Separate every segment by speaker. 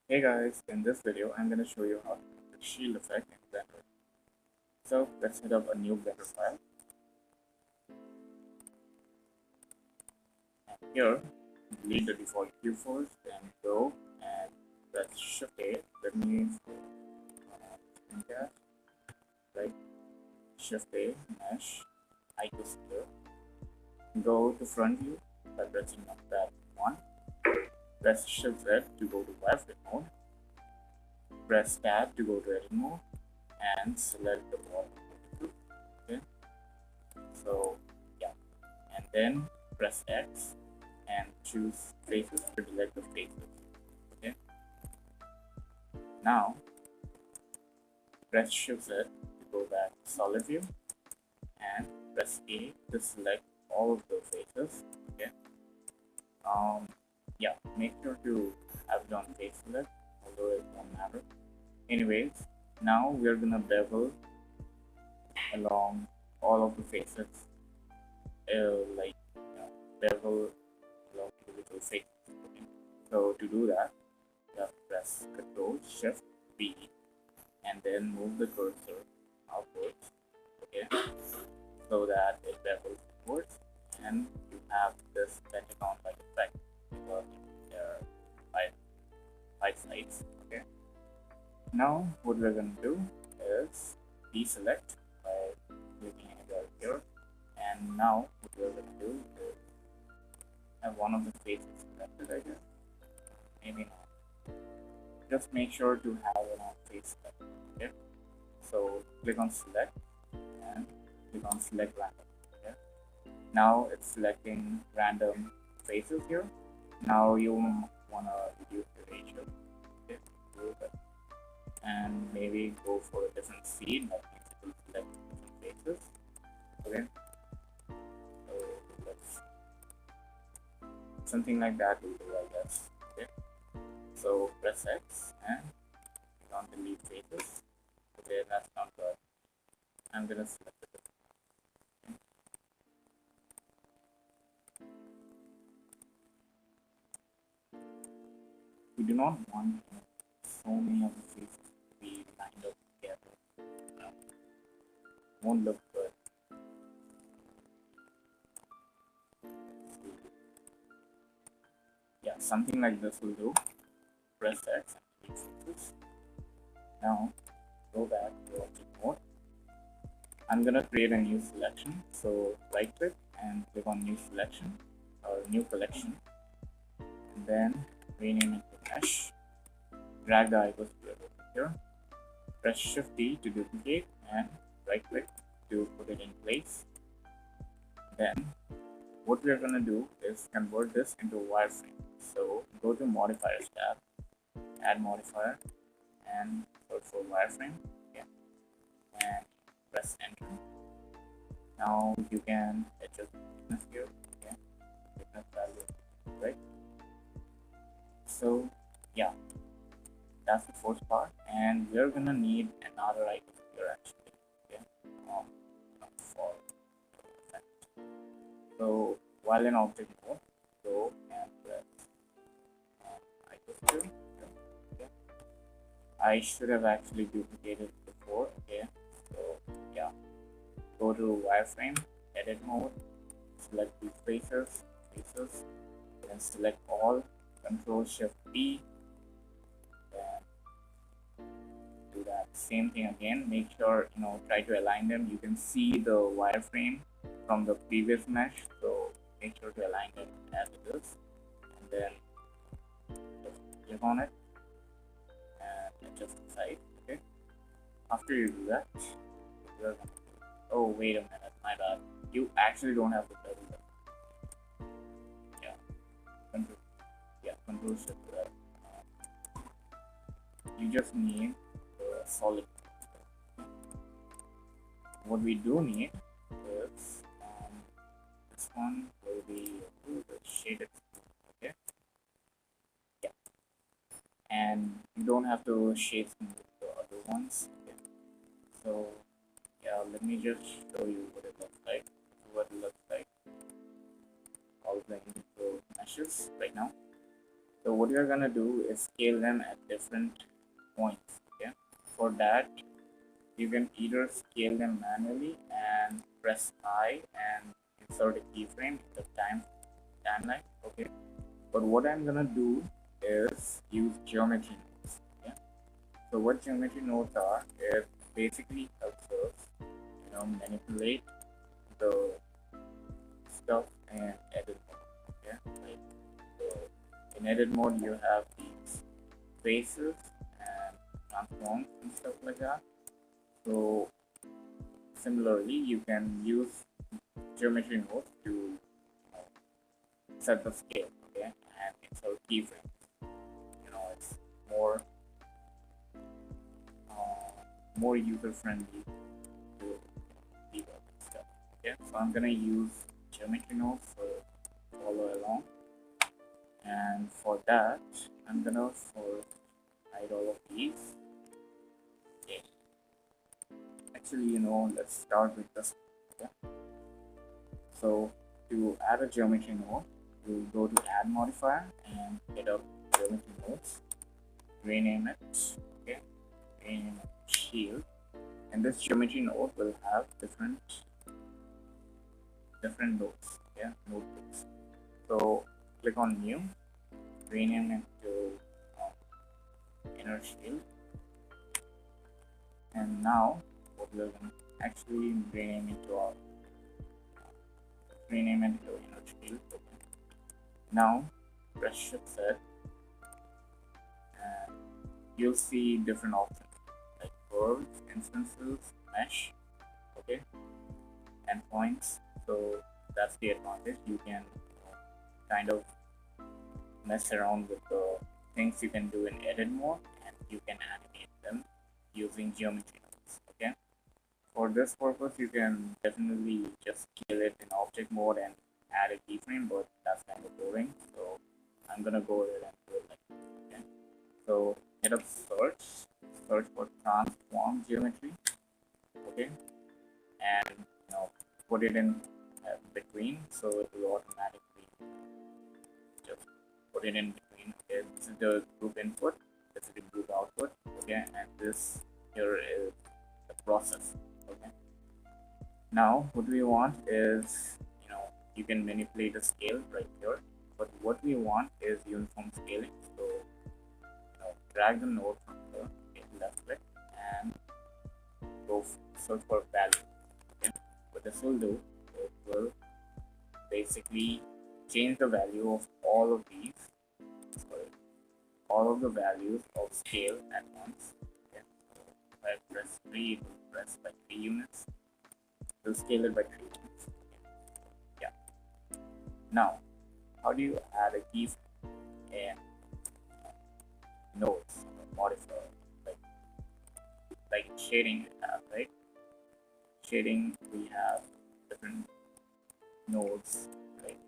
Speaker 1: Hey guys, in this video I'm going to show you how to make the shield effect in Blender. So let's set up a new Blender file. And here, delete the default view first and go and press Shift A. Let me screencast, right? Shift A, mesh, hotkeys here. Go to front view by pressing tab 1. Press Shift Z to go to wireframe mode. Press tab to go to edit mode and select the wall. Okay. So yeah, and then press X and choose faces to select the faces. Okay. Now press Shift Z to go back to solid view and press A to select all of the faces. Okay. Yeah, make sure to have it on face select, although it won't matter. Anyways, now we're gonna bevel along all of the faces, like bevel along individual faces. Okay. So to do that, you have to press Ctrl+Shift+B and then move the cursor outwards, okay, so that it bevels inwards and you have this pentagon like effect because there are five sides. Okay. Now what we're going to do is deselect by clicking anywhere here, and now what we're going to do is have one of the faces selected, I guess. Maybe not. Just make sure to have it on face select. Okay. So click on select and click on select random. Okay. Now it's selecting random faces here. Now you want to reduce the ratio. Okay. And maybe go for a different seed that means it will select different faces. Okay. So let's something like that will do, I guess. Okay. So press X and click on delete faces. Okay, that's not good. I'm gonna select it. Okay. We do not want so many of the faces to be lined up together. No, won't look good. Yeah, something like this will do. Press X and delete faces. Now go back to object mode. I'm gonna create a new selection. So right click and click on new selection or new collection, and then rename it to mesh. Drag the icon over here. Press Shift D to duplicate and right click to put it in place. Then what we're gonna do is convert this into a wireframe. So go to modifiers tab, add modifier, and search for wireframe. Okay. And press enter. Now you can adjust the thickness here. Okay. Thickness value, right? So yeah, that's the first part, and we're gonna need another item here actually. Okay. Um, for effect. So while in object mode, go and press icon here. Okay. I should have actually duplicated before. Okay. So yeah, go to wireframe, edit mode, select these faces, then select all, Ctrl+Shift+B, then do that same thing again. Make sure try to align them. You can see the wireframe from the previous mesh, so make sure to align them as it is, and then just click on it and adjust the size. Okay. After you do that, oh wait a minute, my bad. You actually don't have to bevel them. Yeah, control shift to that. You just need the solid. What we do need is this one will be the shaded. Okay. Yeah, and you don't have to shade the other ones. Okay. So yeah, let me just show you what it looks like. All the individual meshes right now. So what you're gonna do is scale them at different points. Okay, for that you can either scale them manually and press I and insert a keyframe in the timeline. Okay, but what I'm gonna do is use geometry nodes. Okay, so what geometry nodes are, it basically helps us, manipulate the stuff in edit mode. Okay, like, so in edit mode you have these faces and transforms and stuff like that. So similarly, you can use geometry nodes to set the scale, okay, and insert keyframes. It's more more user friendly to debug and stuff. Okay, so I'm gonna use geometry nodes for follow along, and for that, I'm gonna hide all of these. Okay, actually, let's start with this. Okay, so to add a geometry node, you go to add modifier and hit up geometry nodes, rename it. Okay, rename it shield, and this geometry node will have different nodes. Yeah, notebooks. So click on new, rename it to inner shield, and now what we're going to actually rename it to inner shield. Okay. Now press shift Z, and you'll see different options like curves, instances, mesh, okay, and points. So that's the advantage. You can kind of mess around with the things you can do in edit mode, and you can animate them using geometry nodes. Okay, for this purpose you can definitely just scale it in object mode and add a keyframe, but that's kind of boring, so I'm gonna go ahead and do it like this. Okay, so hit up search for transform geometry. Okay, and put it in between, so it will automatically just put it in between. Okay, this is the group input, this is the group output. Okay, and this here is the process. Okay, now what we want is, you can manipulate the scale right here, but what we want is uniform scaling. So drag the node from here, okay, left click, and go search for value. Okay, what this will do, it will basically change the value of all of these, sorry, all of the values of scale at once. Okay, so if I press 3, it will press by 3 units. It will scale it by 3 units. Okay. Yeah. Now, how do you add a keyframe in nodes modifier, like shading you have, right? Shading, we have different nodes, right?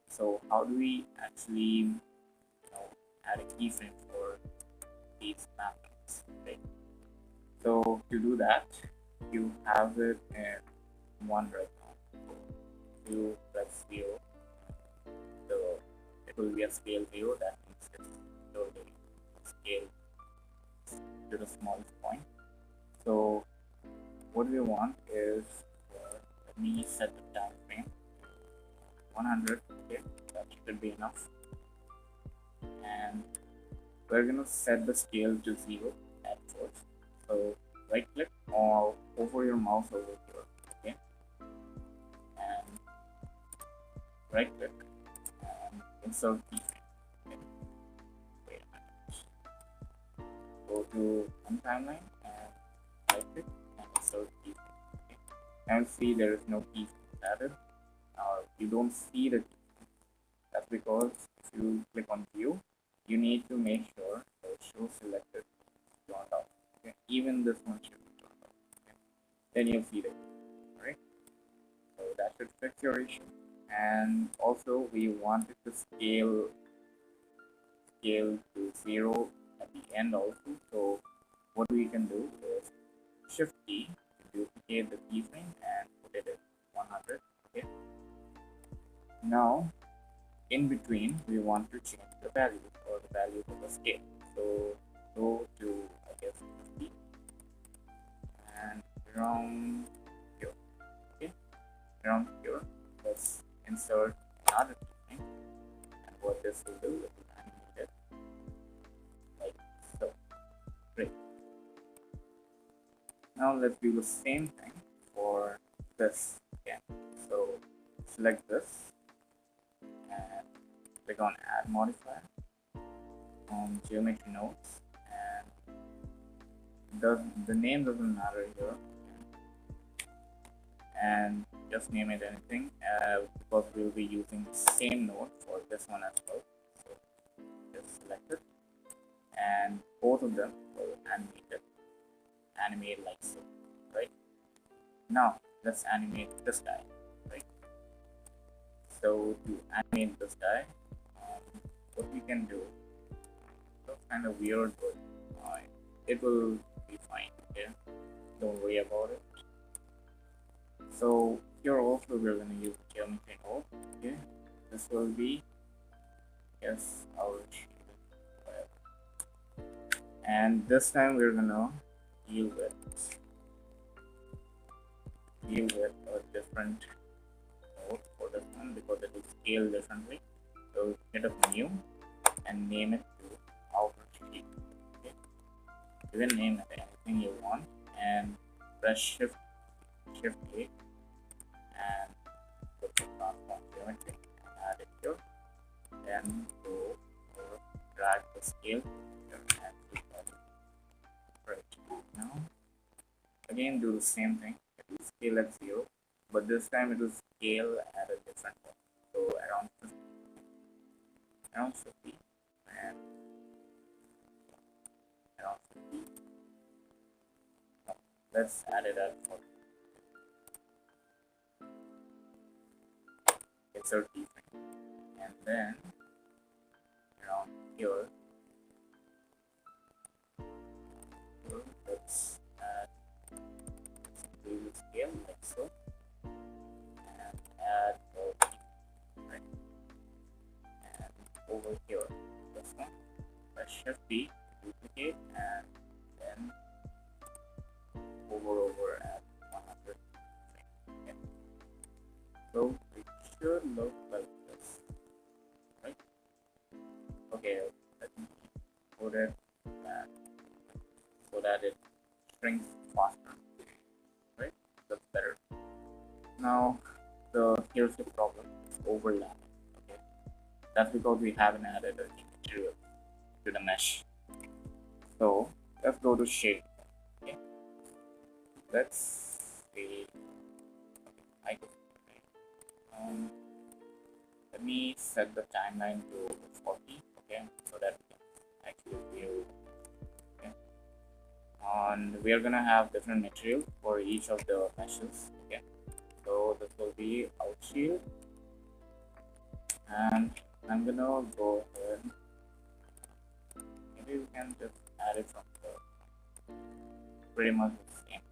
Speaker 1: So how do we actually add a keyframe for these mappings, right? So to do that, you have it in one right now. So you press 0, so it will be a scale 0. That means it's totally scale to the smallest point. So what we want is, let me set the time frame 100. Okay, that should be enough, and we're gonna set the scale to 0 at first. So right click or hover your mouse over here, okay, and right click and insert keyframe. Okay. Wait a minute. Go to one timeline and right click and insert keyframe. Okay. And see there is no keyframe added. You don't see the keyframe. That's because if you click on view, you need to make sure that show selected is turned off. Okay. Even this one should be turned off. Okay. Then you'll see the keyframe. Alright. So that should fix your issue. And also we want it to scale to 0 at the end also. So what we can do is shift key to duplicate the keyframe and put it at 100. Okay. Now in between we want to change the value or the value of the scale. So go to, I guess, 50 and around here. Okay, around here, let's insert another keyframe, and what this will do, it will animate it like so. Great. Now let's do the same thing for this again. So select this and click on add modifier on geometry nodes, and the name doesn't matter here, and just name it anything because we'll be using the same node for this one as well. So just select it, and both of them will animate like so, right? Now let's animate this guy, right? So to animate this guy, what we can do, looks kind of weird, but it will be fine. Okay, don't worry about it. So here also we're going to use geometry node. Okay, this will be, yes, our shader, and this time we're gonna deal with a different node for this one because it will scale differently. So hit up new and name it to outer sheet. Okay, you can name it anything you want and press shift A and put the transform geometry and add it here. Then go or drag the scale here and click on it. Right now, again do the same thing. It will scale at 0, but this time it will scale at a different one. So around 50, and around 50. No, let's add it at 40. Insert keyframe, and then around here, let's add the scale like so, and add a key, right? And over here, this one, press shift B, duplicate, and then over at 100. Okay. So it should look like this, right? Okay, let me put it back so that it shrinks faster, right? That's better. Now here's the problem: it's overlapping. Okay, that's because we haven't added any material to the mesh. So let's go to shape. Okay, let's see. Okay, let me set the timeline to 40. Okay, so that we can actually view. Okay, and we are gonna have different material for each of the meshes. Okay, so this will be out shield, and I'm gonna go ahead. Maybe we can just add it from the pretty much the same.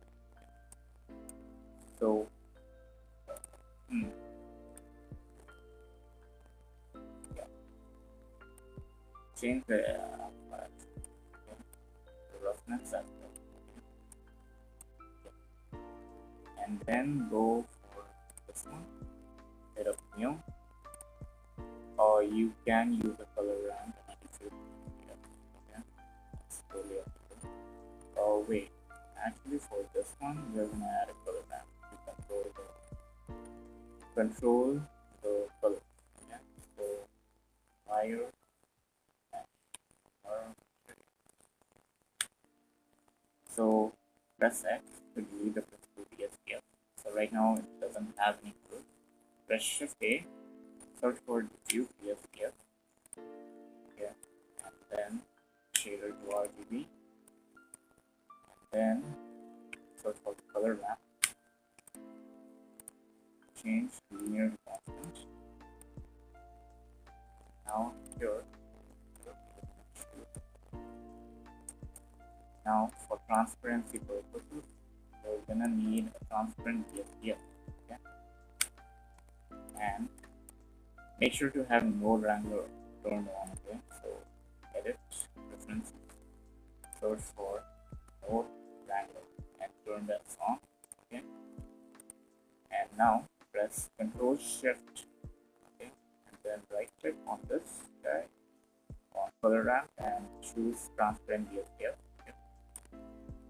Speaker 1: So yeah, change the roughness as well. Okay. And then go for this one, hit up new, or you can use a color ramp if you okay, it's totally up to you. Oh wait, actually for this one we're gonna add a color ramp to control the color. Okay, so higher and so press X to delete the principal DSPF. So right now it doesn't have any color. Press Shift A, search for diffuse DSPF. Okay, and then shader to RGB, and then search for the color map. Change linear to constant. Now here. Now for transparency purposes, we're gonna need a transparent DSPF. Okay, and Make sure to have node wrangler turned on. Okay, so edit preferences, search for node wrangler and turn that on. Okay, and now press Ctrl+Shift, okay, and then right click on this guy on color ramp and choose transparent BSDF. Okay.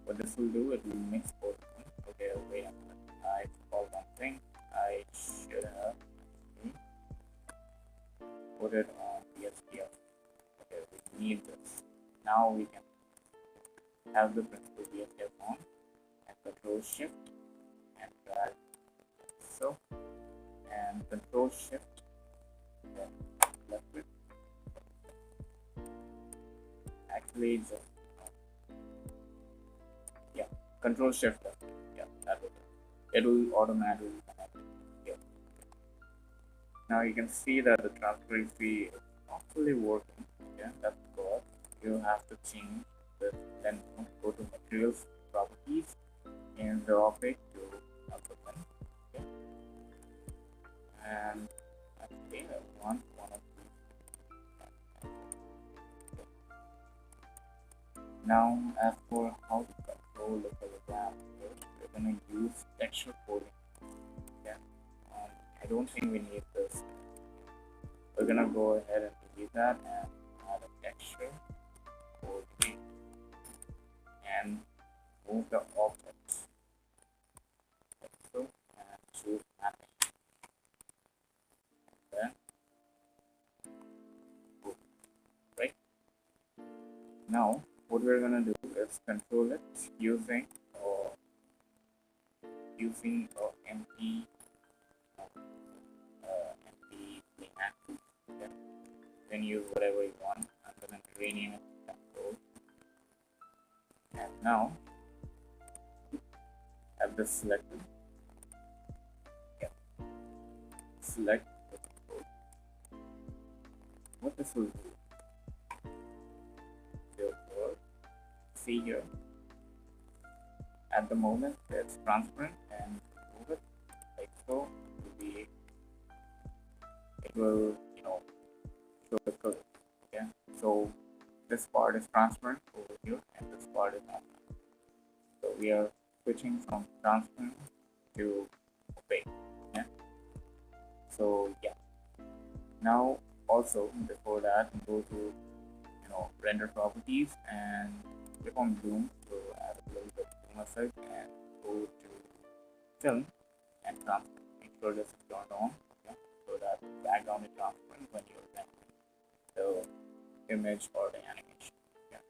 Speaker 1: What this will do, it will mix both of them. Okay, wait a minute. I forgot one thing. I should have put it on BSDF. Okay, we need this. Now we can have the principal BSDF on and Ctrl+Shift and drag so, and Ctrl+Shift, then left click. Actually, just yeah, Ctrl+Shift left click. Yeah, that will it. It will automatically connect it. Yeah. Now you can see that the transparency is not fully working. Okay, that's because you have to change this. Then go to materials properties and the opaque to alpha. Okay, and actually I want one of these. Now, as for how to control the color graph, first we're going to use texture coding. Okay? I don't think we need this. We're going to go ahead and delete that and add a texture coding and move the objects like so and choose mapping. Then, boom, right? Now, what we're going to do is control it using empty plain axis. Okay. Then use whatever you want. I'm going to rename it control. And now, have this selected. Yeah. Select the control. What this will do, therefore, see here. At the moment, it's transparent and move it like so. It will, show the color. Okay, so this part is transparent over here, and this part is not. So we are switching from transparent to opaque. Yeah. So yeah. Now also before that, go to render properties and click on zoom. So add a little bit of zoom effect and go to film and transparent. Make sure this is turned on. Okay, so that the background is transparent when you're rendering the image or the animation. Yeah.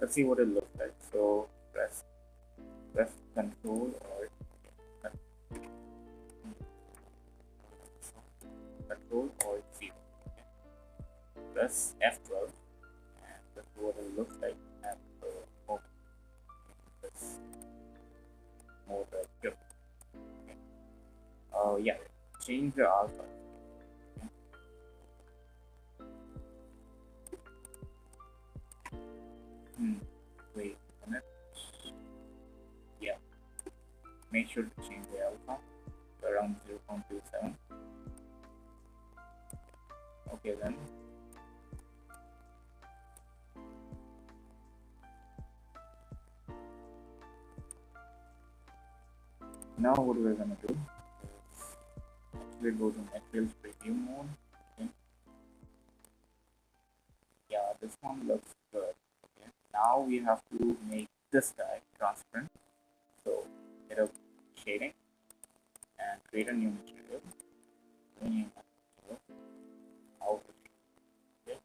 Speaker 1: Let's see what it looks like. So press Control or Z. Okay. Press F12, and that's what it looks like at the moment. This mode here. Okay. Yeah. Change the alpha. Okay. Wait a minute. Yeah. Make sure to change the alpha to around 0.27. Okay then. Now what we're gonna do is actually go to materials preview mode. Okay. Yeah, this one looks good. Okay. Now we have to make this guy transparent. So hit up shading and create a new material. Out. Okay.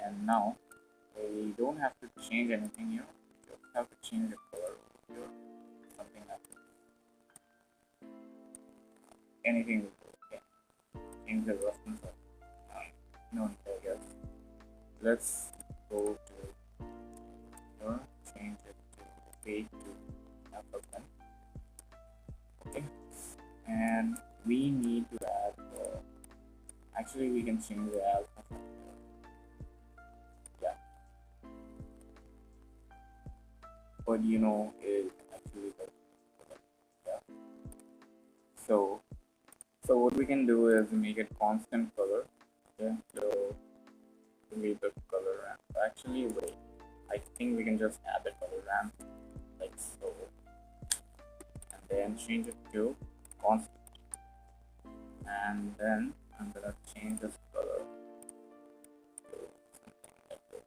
Speaker 1: And now we don't have to change anything here. We just have to change the color over here. Something like that. Anything will do. Okay. Change the roughness of no need, I guess. Let's go to here, change it to fade to alpha pen. Okay. And we need to add actually we can change the alpha pen. Yeah. But it actually does. Yeah. So what we can do is make it constant color. Okay, so leave the color ramp. Actually, wait. I think we can just add the color ramp like so, and then change it to constant. And then I'm gonna change this color to something like this.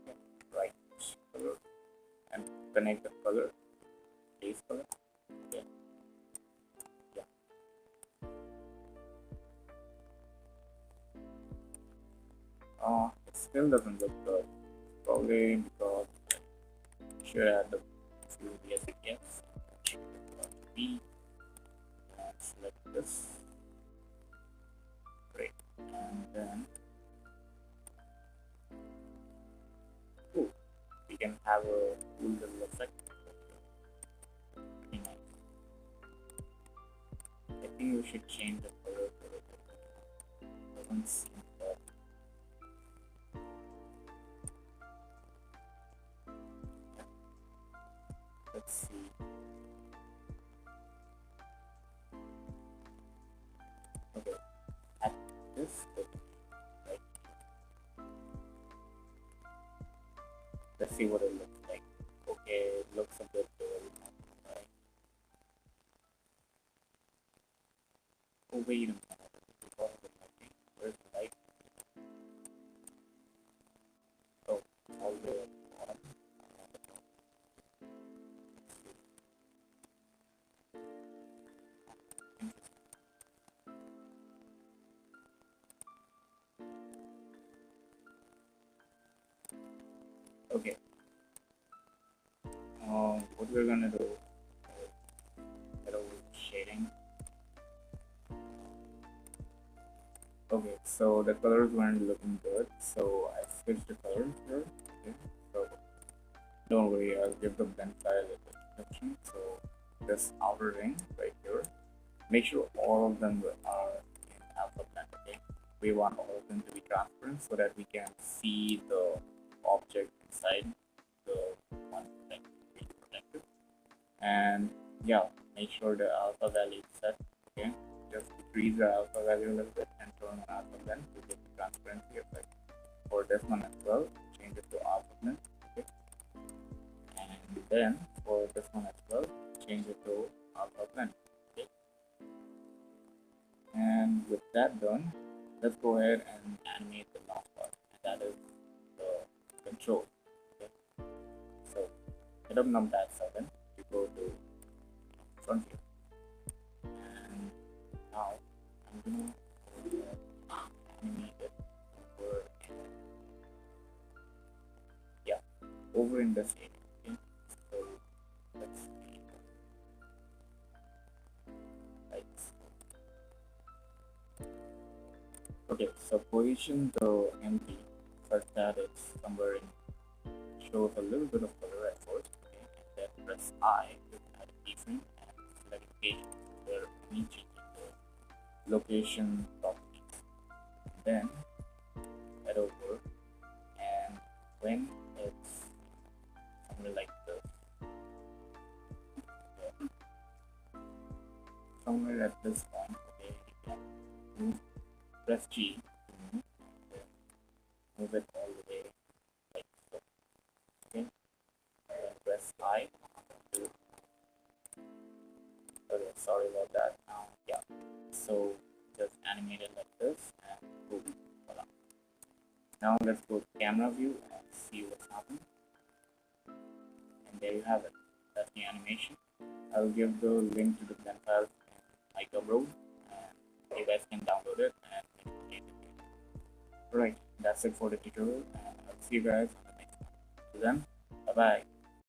Speaker 1: Okay, right color, and connect the color, base color. Okay. Yeah. It still doesn't look good. Probably because I should add the few yes, B, and select this. Great. And then we can have a cool little effect. Pretty nice. I think we should change the color to it. Doesn't seem that. Yeah. Let's see. Okay. At this bit, right? Let's see what it looks like. Okay, it looks a bit right? Oh, wait a minute. Because of the lighting. Where's the light? Oh, all the way at the bottom. Okay. What we're gonna do is head over to shading. Okay, so the colors weren't looking good, so I switched the colors here. Okay, so don't worry, I'll give the blend file a description. So this outer ring right here, make sure all of them are in alpha blend. Okay, we want all of them to be transparent so that we can see the object inside the one that we protected. And yeah, make sure the alpha value is set. Okay, just decrease the alpha value a little bit and turn on alpha blend to get the transparency effect. For this one as well, change it to alpha blend. Okay, and then for this one as well, change it to alpha blend. Okay, and with that done, let's go ahead and animate the last part, and that is the control. Okay, so hit up numpad 7, you go to front here, and now I'm gonna animate it over over in this area. Okay, so let's see, like so. Okay, so position the empty such that it's somewhere in shows a little bit of color at first. Okay, and then press I to add a keyframe and select location where we change the location properties. And then head over, and when it's somewhere like this, okay, somewhere at this point, okay, you can move, press G to move, and then move it all the way like so. Okay, and then press I to, okay, sorry about that. Now, yeah, so just animate it like this, and boom, voila. Now let's go to camera view and see what's happening. And there you have it. That's the animation. I'll give the link to the blend file in iCoveRoad, and you guys can download it and manipulate it. Alright, that's it for the tutorial, and I'll see you guys on the next one. Till then, bye bye.